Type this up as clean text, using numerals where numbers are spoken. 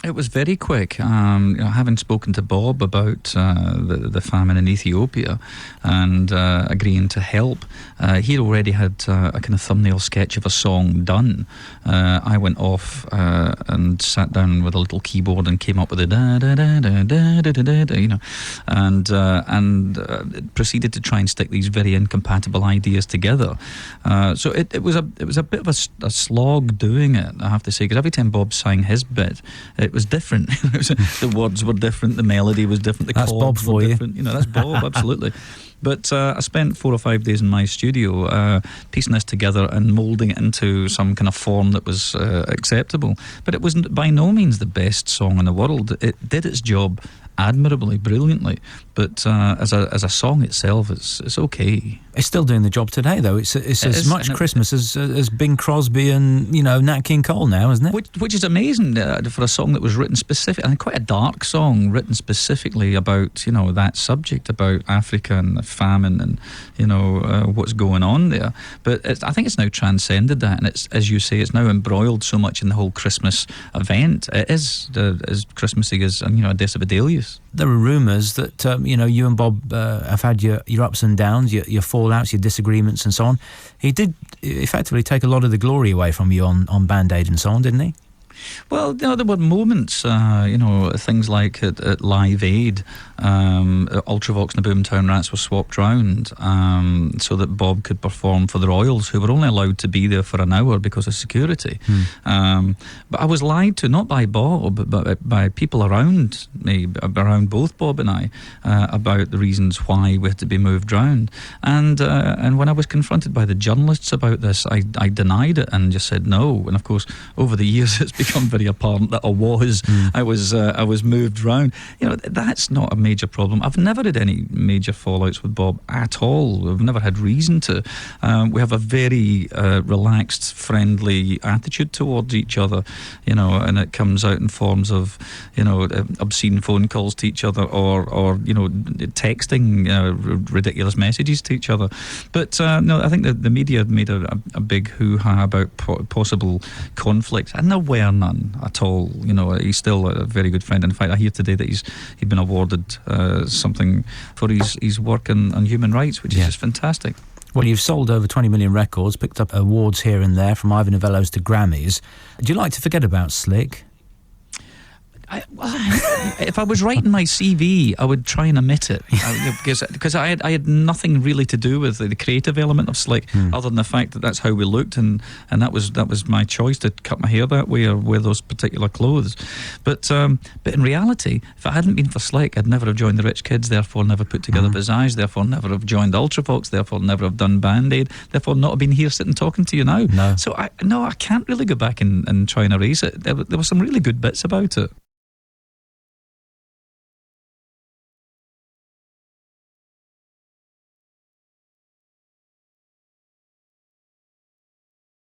It was very quick. Having spoken to Bob about the famine in Ethiopia and agreeing to help, he already had a kind of thumbnail sketch of a song done. I went off and sat down with a little keyboard and came up with a da da da da da da da da, you know, and proceeded to try and stick these very incompatible ideas together. So it was a bit of a slog doing it, I have to say, because every time Bob sang his bit, it was different. The words were different, the melody was different, the chords were different. You know, that's Bob, absolutely. But I spent 4 or 5 days in my studio piecing this together and moulding it into some kind of form that was acceptable. But it wasn't by no means the best song in the world. It did its job admirably, brilliantly, but as a song itself, it's okay. It's still doing the job today, though. It's as much Christmas as Bing Crosby and Nat King Cole now, isn't it? Which is amazing for a song that was written specifically, and quite a dark song written specifically about that subject, about Africa and the famine and what's going on there. But I think it's now transcended that, and it's, as you say, it's now embroiled so much in the whole Christmas event. It is as Christmassy as a Decibedelius. There are rumours that you and Bob have had your ups and downs, your fallouts, your disagreements and so on. He did effectively take a lot of the glory away from you on Band Aid and so on, didn't he? Well, there were moments, things like at Live Aid, Ultravox and the Boomtown Rats were swapped round so that Bob could perform for the Royals, who were only allowed to be there for an hour because of security. But I was lied to, not by Bob, but by people around me, around both Bob and I, about the reasons why we had to be moved round. And when I was confronted by the journalists about this, I denied it and just said no. And of course, over the years, it's become very apparent that I was moved round. That's not a major problem. I've never had any major fallouts with Bob at all. We've never had reason to. We have a very relaxed, friendly attitude towards each other, and it comes out in forms of obscene phone calls to each other or texting ridiculous messages to each other. But no, I think the media made a big hoo-ha about possible conflict, and there were none at all. He's still a very good friend. In fact, I hear today that he'd been awarded something for his work on human rights, which is just fantastic. Well, you've sold over 20 million records, picked up awards here and there, from Ivor Novello's to Grammys. Do you like to forget about Slik? If I was writing my CV, I would try and omit it because I had nothing really to do with the creative element of Slik, other than the fact that that's how we looked, and that was my choice to cut my hair that way or wear those particular clothes. But in reality, if it hadn't been for Slik, I'd never have joined the Rich Kids, therefore never put together Visage, therefore never have joined Ultravox, therefore never have done Band Aid, therefore not have been here sitting talking to you now. No. So I can't really go back and try and erase it. There were some really good bits about it.